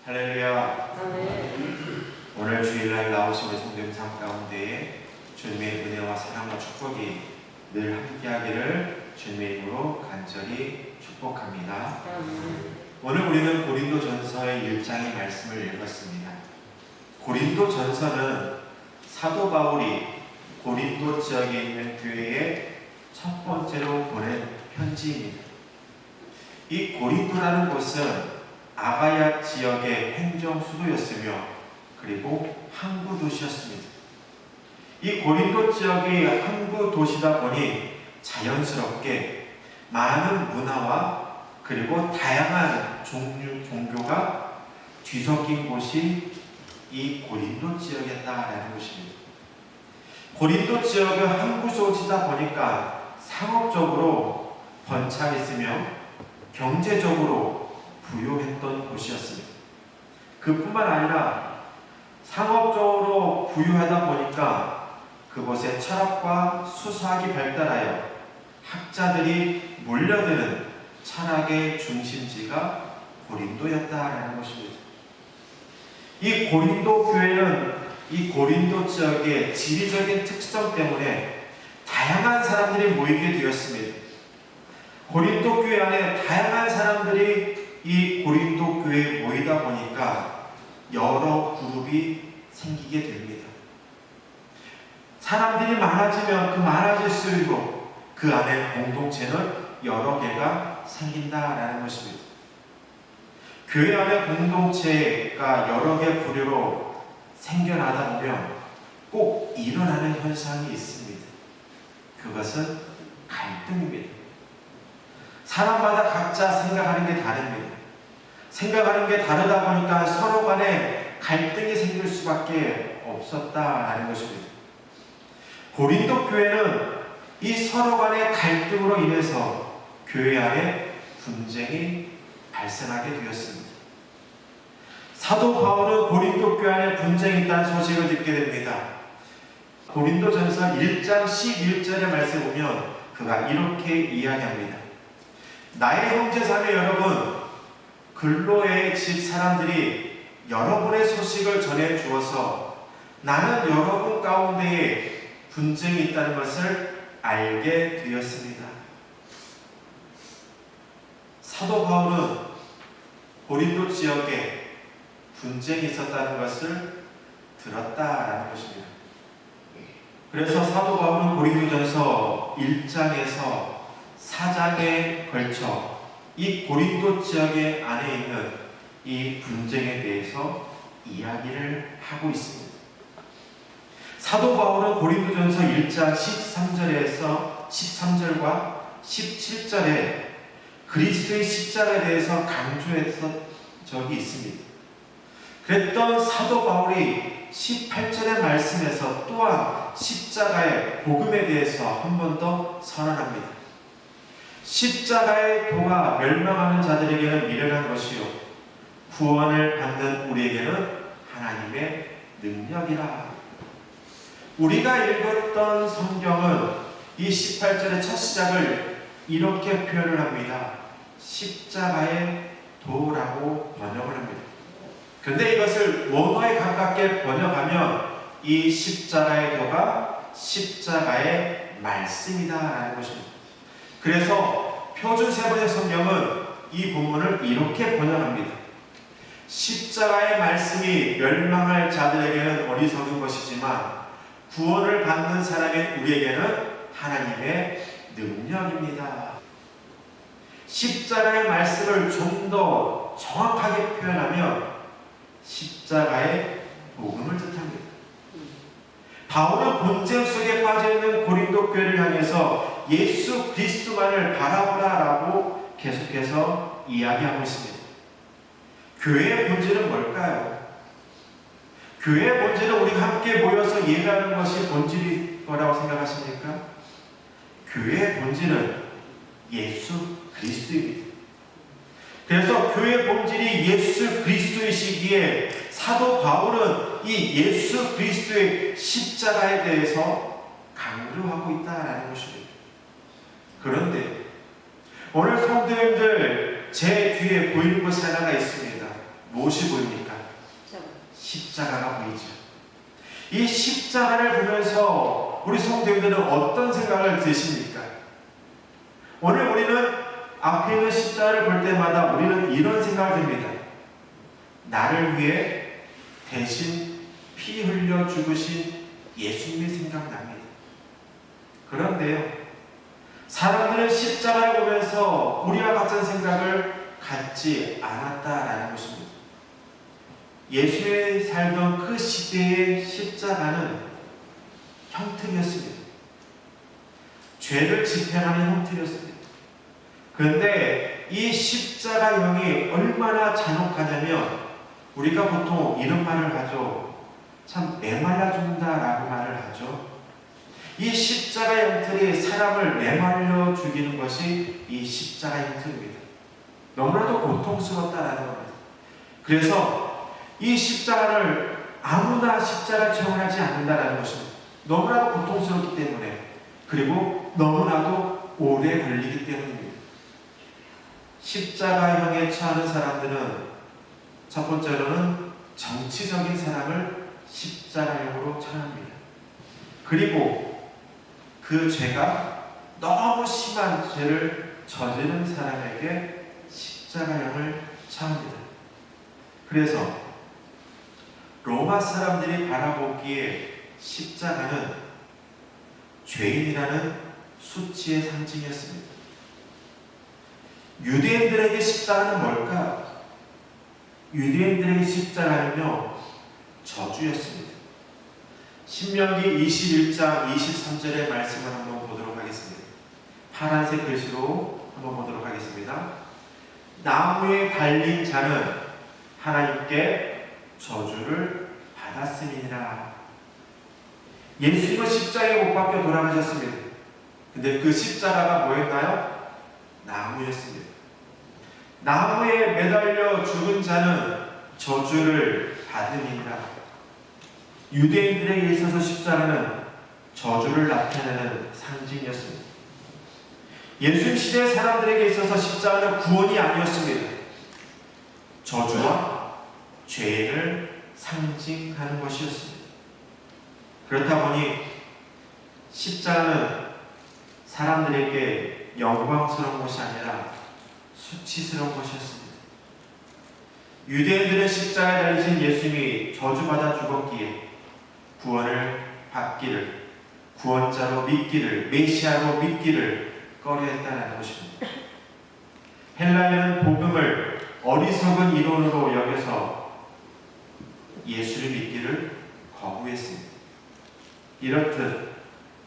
할렐루야. 아멘. 오늘 주일날 나오신 우리 성도님 삶 가운데에 주님의 은혜와 사랑과 축복이 늘 함께하기를 주님의 이름으로 간절히 축복합니다. 아멘. 오늘 우리는 고린도전서의 1장의 말씀을 읽었습니다. 고린도전서는 사도 바울이 고린도 지역에 있는 교회에 첫 번째로 보낸 편지입니다. 이 고린도라는 곳은 아가야 지역의 행정 수도였으며 그리고 항구 도시였습니다. 이 고린도 지역이 항구 도시다 보니 자연스럽게 많은 문화와 그리고 다양한 종교가 뒤섞인 곳이 이 고린도 지역이었다라는 것입니다. 고린도 지역은 항구 도시다 보니까 상업적으로 번창했으며 경제적으로 부유했던 곳이었습니다. 그뿐만 아니라 상업적으로 부유하다 보니까 그곳에 철학과 수사학이 발달하여 학자들이 몰려드는 철학의 중심지가 고린도였다라는 것입니다. 이 고린도 교회는 이 고린도 지역의 지리적인 특성 때문에 다양한 사람들이 모이게 되었습니다. 고린도 교회 안에 다양한 사람들이 이 고린도 교회에 모이다 보니까 여러 그룹이 생기게 됩니다. 사람들이 많아지면 그 많아질수록 그 안에 공동체는 여러 개가 생긴다라는 것입니다. 교회 안에 공동체가 여러 개 부류로 생겨나다 보면 꼭 일어나는 현상이 있습니다. 그것은 갈등입니다. 사람마다 각자 생각하는 게 다릅니다. 생각하는 게 다르다 보니까 서로 간에 갈등이 생길 수밖에 없었다라는 것입니다. 고린도 교회는 이 서로 간의 갈등으로 인해서 교회 안에 분쟁이 발생하게 되었습니다. 사도 바울은 고린도 교회 안에 분쟁이 있다는 소식을 듣게 됩니다. 고린도전서 1장 11절의 말씀에 보면 그가 이렇게 이야기합니다. 나의 형제자매 여러분, 글로의 집 사람들이 여러분의 소식을 전해 주어서 나는 여러분 가운데에 분쟁이 있다는 것을 알게 되었습니다. 사도 바울은 고린도 지역에 분쟁이 있었다는 것을 들었다라는 것입니다. 그래서 사도 바울은 고린도전서 1장에서 4장에 걸쳐 이 고린도 지역의 안에 있는 이 분쟁에 대해서 이야기를 하고 있습니다. 사도 바울은 고린도전서 1장 13절에서 13절과 17절에 그리스도의 십자가에 대해서 강조했던 적이 있습니다. 그랬던 사도 바울이 18절의 말씀에서 또한 십자가의 복음에 대해서 한 번 더 선언합니다. 십자가의 도가 멸망하는 자들에게는 미련한 것이요 구원을 받는 우리에게는 하나님의 능력이라. 우리가 읽었던 성경은 이 18절의 첫 시작을 이렇게 표현을 합니다. 십자가의 도라고 번역을 합니다. 그런데 이것을 원어에 가깝게 번역하면 이 십자가의 도가 십자가의 말씀이다라는 것입니다. 그래서 표준 세번역 성경은 이 본문을 이렇게 번역합니다. 십자가의 말씀이 멸망할 자들에게는 어리석은 것이지만 구원을 받는 사람인 우리에게는 하나님의 능력입니다. 십자가의 말씀을 좀 더 정확하게 표현하면 십자가의 복음을 뜻합니다. 바울은 분쟁 속에 빠져있는 고린도 교회를 향해서 예수 그리스도만을 바라보라라고 계속해서 이야기하고 있습니다. 교회의 본질은 뭘까요? 교회의 본질은 우리가 함께 모여서 예배하는 것이 본질이 거라고 생각하십니까? 교회의 본질은 예수 그리스도입니다. 그래서 교회의 본질이 예수 그리스도이시기에 사도 바울은 이 예수 그리스도의 십자가에 대해서 강조하고 있다라는 것입니다. 그런데 오늘 성도님들 제 뒤에 보이는 것이 하나가 있습니다. 무엇이 보입니까? 십자가가 보이죠. 이 십자가를 보면서 우리 성도님들은 어떤 생각을 드십니까? 오늘 우리는 앞에 있는 십자가를 볼 때마다 우리는 이런 생각을 듭니다. 나를 위해 대신 피 흘려 죽으신 예수님이 생각납니다. 그런데요, 사람들은 십자가를 보면서 우리와 같은 생각을 갖지 않았다라는 것입니다. 예수님이 살던 그 시대의 십자가는 형틀이었습니다. 죄를 집행하는 형틀이었습니다. 그런데 이 십자가형이 얼마나 잔혹하냐면 우리가 보통 이런 말을 하죠. 참 메말라 죽는다라고 말을 하죠. 이 십자가 형틀이 사람을 메말려 죽이는 것이 이 십자가 형틀입니다. 너무나도 고통스럽다라는 겁니다. 그래서 이 십자가를 아무나 십자가 처형하지 않는다라는 것입니다. 너무나도 고통스럽기 때문에, 그리고 너무나도 오래 걸리기 때문입니다. 십자가형에 처하는 사람들은 첫 번째로는 정치적인 사람을 십자가형으로 처합니다. 그리고 그 죄가 너무 심한 죄를 저지른 사람에게 십자가형을 처합니다. 그래서 로마 사람들이 바라보기에 십자가는 죄인이라는 수치의 상징이었습니다. 유대인들에게 십자가는 뭘까? 유대인들에게 십자가는요, 저주였습니다. 신명기 21장 23절의 말씀을 한번 보도록 하겠습니다. 파란색 글씨로 한번 보도록 하겠습니다. 나무에 달린 자는 하나님께 저주를 받았음이니라. 예수님은 십자가에 못 박혀 돌아가셨습니다. 근데 그 십자가가 뭐였나요? 나무였습니다. 나무에 매달려 죽은 자는 저주를 받음이니라. 유대인들에게 있어서 십자가는 저주를 나타내는 상징이었습니다. 예수님 시대 사람들에게 있어서 십자가는 구원이 아니었습니다. 저주와 죄를 상징하는 것이었습니다. 그렇다 보니 십자가는 사람들에게 영광스러운 것이 아니라 수치스러운 것이었습니다. 유대인들은 십자가에 달리신 예수님이 저주받아 죽었기에 구원을 받기를, 구원자로 믿기를, 메시아로 믿기를 꺼려했다는 것입니다. 헬라인은 복음을 어리석은 이론으로 여겨서 예수를 믿기를 거부했습니다. 이렇듯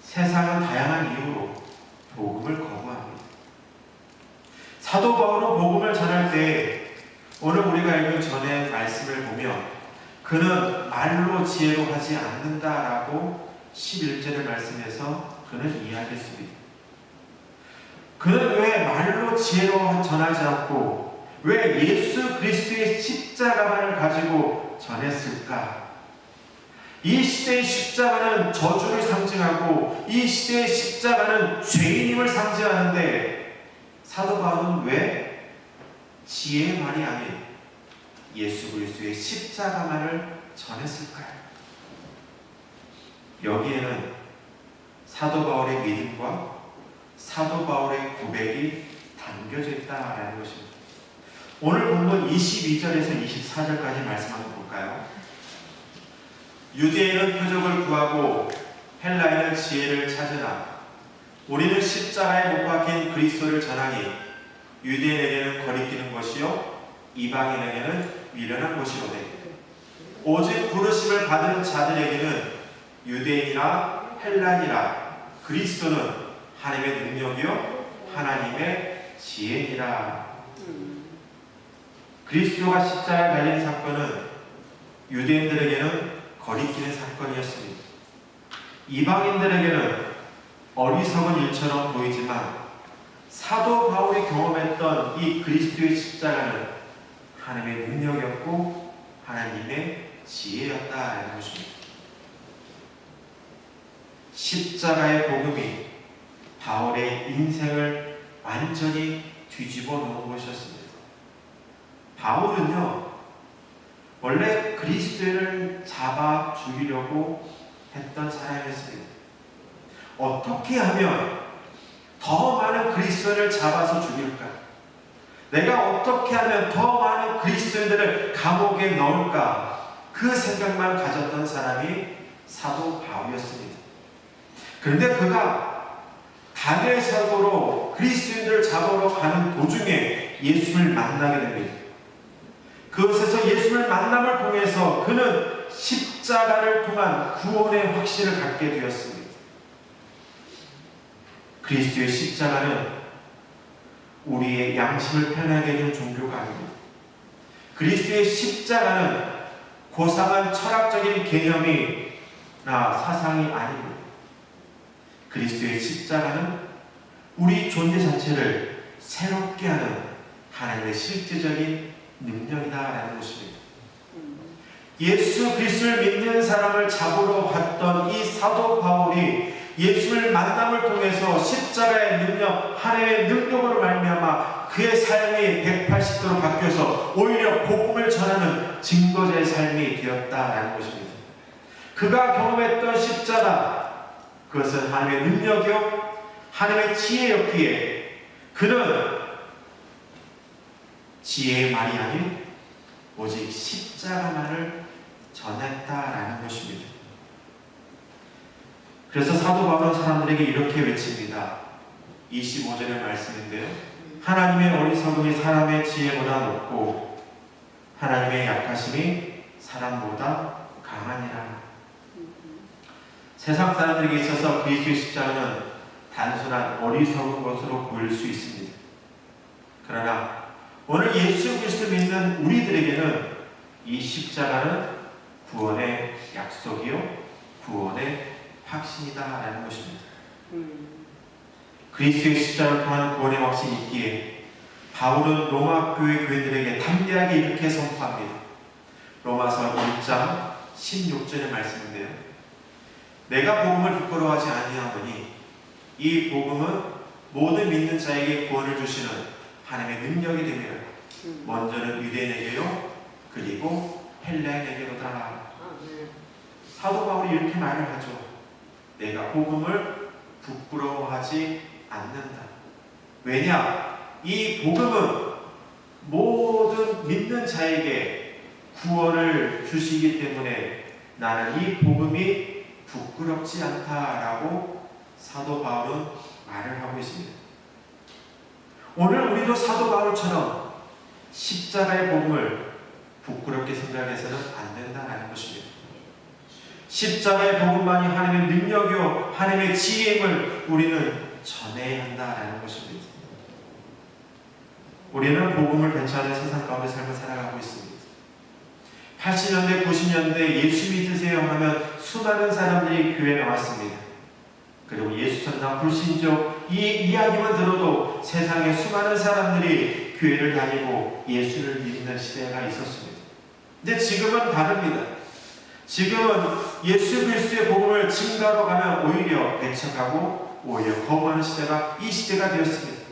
세상은 다양한 이유로 복음을 거부합니다. 사도 바울은 복음을 전할 때 오늘 우리가 읽은 전의 말씀을 보면 그는 말로 지혜로 하지 않는다라고 11절의 말씀에서 그는 이야기했습니다. 그는 왜 말로 지혜로 전하지 않고 왜 예수 그리스도의 십자가만을 가지고 전했을까? 이 시대의 십자가는 저주를 상징하고 이 시대의 십자가는 죄인임을 상징하는데 사도 바울은 왜 지혜의 말이 아닌 예수 그리스도의 십자가만을 전했을까요? 여기에는 사도 바울의 믿음과 사도 바울의 고백이 담겨져 있다라는 것입니다. 오늘 본문 22절에서 24절까지 말씀 한번 볼까요? 유대인은 표적을 구하고 헬라인은 지혜를 찾으나 우리는 십자가에 못 박힌 그리스도를 전하니 유대인에게는 거리끼는 것이요 이방인에게는 미련한 것이로되 오직 부르심을 받은 자들에게는 유대인이나 헬라인이라 그리스도는 하나님의 능력이요 하나님의 지혜니라. 그리스도가 십자가에 달린 사건은 유대인들에게는 거리끼는 사건이었습니다. 이방인들에게는 어리석은 일처럼 보이지만 사도 바울이 경험했던 이 그리스도의 십자가는 하나님의 능력이었고 하나님의 지혜였다는 것입니다. 십자가의 복음이 바울의 인생을 완전히 뒤집어 놓은 것이었습니다. 바울은요, 원래 그리스도를 잡아 죽이려고 했던 사람이었습니다. 어떻게 하면 더 많은 그리스도를 잡아서 죽일까? 내가 어떻게 하면 더 많은 그리스도인들을 감옥에 넣을까? 그 생각만 가졌던 사람이 사도 바울이었습니다. 그런데 그가 다니엘 사도로 그리스도인들을 잡으러 가는 도중에 예수를 만나게 됩니다. 그곳에서 예수를 만남을 통해서 그는 십자가를 통한 구원의 확신을 갖게 되었습니다. 그리스도의 십자가는 우리의 양심을 편하게 해준 종교가 아닙니다. 그리스도의 십자가는 고상한 철학적인 개념이나 사상이 아닙니다. 그리스도의 십자가는 우리 존재 자체를 새롭게 하는 하나님의 실제적인 능력이다라는 것입니다. 예수 그리스도를 믿는 사람을 잡으러 갔던 이 사도 바울이 예수를 만남을 통해서 십자가의 능력, 하나님의 능력으로 말미암아 그의 삶이 180도로 바뀌어서 오히려 복음을 전하는 증거자의 삶이 되었다라는 것입니다. 그가 경험했던 십자가, 그것은 하나님의 능력이요 하나님의 지혜였기에 그는 지혜의 말이 아닌 오직 십자가만을 전했다라는 것입니다. 그래서 사도 바울은 사람들에게 이렇게 외칩니다. 25절의 말씀인데요. 하나님의 어리석음이 사람의 지혜보다 높고 하나님의 약하심이 사람보다 강하니라. 세상 사람들에게 있어서 그리스도의 십자가는 단순한 어리석은 것으로 보일 수 있습니다. 그러나 오늘 예수 그리스도를 믿는 우리들에게는 이 십자가는 구원의 약속이요 구원의 확신이다라는 것입니다. 그리스도의 십자가를 통한 구원의 확신이 있기에 바울은 로마 교회 교인들에게 담대하게 이렇게 선포합니다. 로마서 1장 16절의 말씀인데요. 내가 복음을 부끄러워하지 아니하노니 이 복음은 모든 믿는 자에게 구원을 주시는 하나님의 능력이 됩니다. 먼저는 유대인에게요 그리고 헬라인에게로다. 사도 바울이 이렇게 말을 하죠. 내가 복음을 부끄러워하지 않는다. 왜냐? 이 복음은 모든 믿는 자에게 구원을 주시기 때문에 나는 이 복음이 부끄럽지 않다라고 사도 바울은 말을 하고 있습니다. 오늘 우리도 사도 바울처럼 십자가의 복음을 부끄럽게 생각해서는 안 된다는 것입니다. 십자가의 복음만이 하나님의 능력이요 하나님의 지혜임을 우리는 전해야 한다는 것입니다. 우리는 복음을 배치하는 세상 가운데 삶을 살아가고 있습니다. 80년대 90년대 예수 믿으세요 하면 수많은 사람들이 교회에 나왔습니다. 그리고 예수 전당 불신족 이 이야기만 들어도 세상에 수많은 사람들이 교회를 다니고 예수를 믿는 시대가 있었습니다. 근데 지금은 다릅니다. 지금은 예수 그리스도의 복음을 증가로 가면 오히려 배척하고 오히려 거부하는 시대가 이 시대가 되었습니다.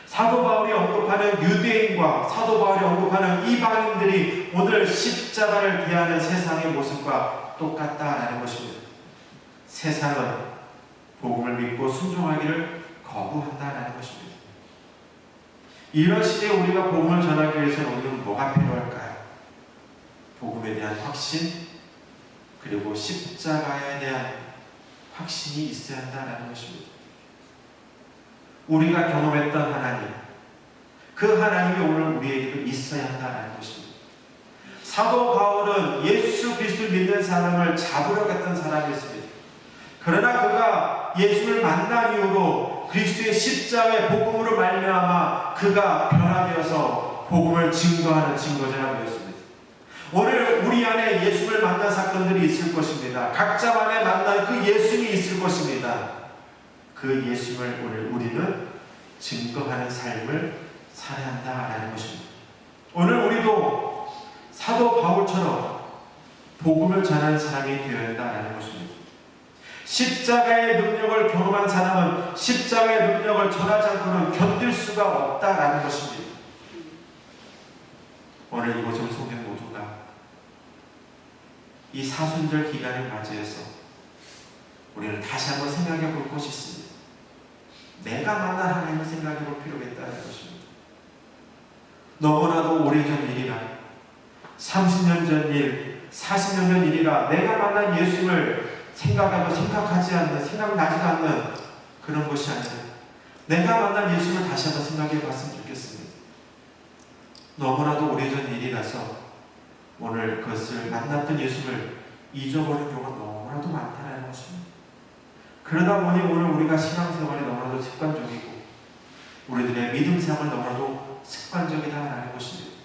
사도 바울이 언급하는 유대인과 사도 바울이 언급하는 이방인들이 오늘 십자가를 대하는 세상의 모습과 똑같다라는 것입니다. 세상은 복음을 믿고 순종하기를 거부한다라는 것입니다. 이런 시대에 우리가 복음을 전하기 위해서는 우리는 뭐가 필요할까요? 복음에 대한 확신, 그리고 십자가에 대한 확신이 있어야 한다는 것입니다. 우리가 경험했던 하나님, 그 하나님이 오늘 우리에게도 있어야 한다는 것입니다. 사도 바울은 예수 그리스도를 믿는 사람을 잡으러 갔던 사람이었습니다. 그러나 그가 예수를 만난 이후로 그리스도의 십자가의 복음으로 말미암아 그가 변화되어서 복음을 증거하는 증거자가 되었습니다. 오늘 우리 안에 예수를 만난 사건들이 있을 것입니다. 각자만의 만난 그 예수님이 있을 것입니다. 그 예수님을 오늘 우리는 증거하는 삶을 살아야 한다는 것입니다. 오늘 우리도 사도 바울처럼 복음을 전하는 사람이 되어야 한다는 것입니다. 십자가의 능력을 경험한 사람은 십자가의 능력을 전하지 않고는 견딜 수가 없다라는 것입니다. 오늘 이곳에 온 성도 모두가 이 사순절 기간을 맞이해서 우리는 다시 한번 생각해 볼 것이 있습니다. 내가 만난 하나님을 생각해 볼 필요가 있다는 것입니다. 너무나도 오래전 일이라, 30년 전 일, 40년 전 일이라 내가 만난 예수를 생각하지 않는, 생각나지도 않는 그런 것이 아니라 내가 만난 예수를 다시 한번 생각해 봤으면 좋겠습니다. 너무나도 오래전 일이라서 오늘 그것을 만났던 예수를 잊어버린 경우가 너무나도 많다는 것입니다. 그러다 보니 오늘 우리가 신앙생활이 너무나도 습관적이고 우리들의 믿음생활이 너무나도 습관적이다라는 것입니다.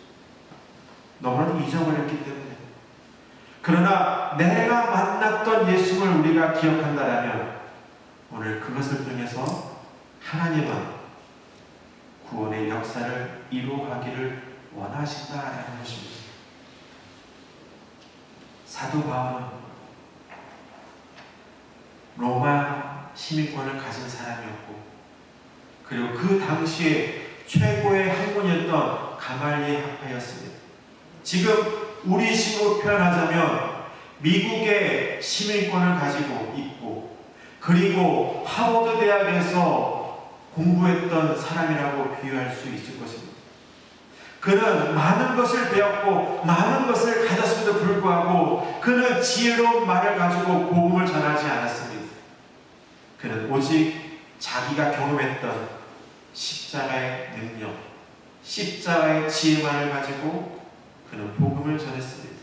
너무나도 잊어버렸기 때문에. 그러나 내가 만났던 예수를 우리가 기억한다면 오늘 그것을 통해서 하나님은 구원의 역사를 이루어가기를 원하신다라는 것입니다. 사도 바울은 로마 시민권을 가진 사람이었고, 그리고 그 당시에 최고의 학문이었던 가말리엘 학파였습니다. 지금 우리 식으로 표현하자면 미국의 시민권을 가지고 있고, 그리고 하버드 대학에서 공부했던 사람이라고 비유할 수 있을 것입니다. 그는 많은 것을 배웠고 많은 것을 가졌음에도 불구하고 그는 지혜로운 말을 가지고 복음을 전하지 않았습니다. 그는 오직 자기가 경험했던 십자가의 능력, 십자가의 지혜만을 가지고 그는 복음을 전했습니다.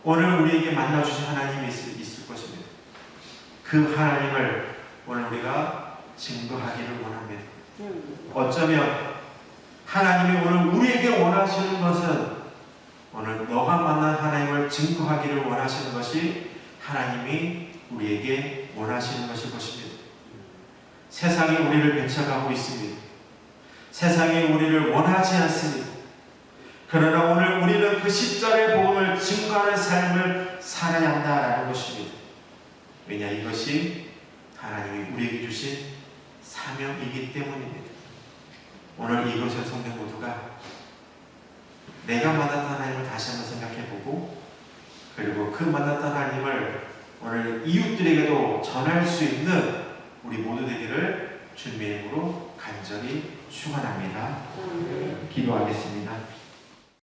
오늘 우리에게 만나주신 하나님이 있을 것입니다. 그 하나님을 오늘 우리가 증거하기를 원합니다. 어쩌면 하나님이 오늘 우리에게 원하시는 것은 오늘 너가 만난 하나님을 증거하기를 원하시는 것이 하나님이 우리에게 원하시는 것일 것입니다. 세상이 우리를 배척하고 있습니다. 세상이 우리를 원하지 않습니다. 그러나 오늘 우리는 그 십자가의 복음을 증거하는 삶을 살아야 한다라는 것입니다. 왜냐, 이것이 하나님이 우리에게 주신 사명이기 때문입니다. 오늘 이것을 성경 모두가 내가 만났던 하나님을 다시 한번 생각해보고, 그리고 그 만났던 하나님을 오늘 이웃들에게도 전할 수 있는 우리 모두 되기를 주님의 이름으로 간절히 축원합니다. 기도하겠습니다.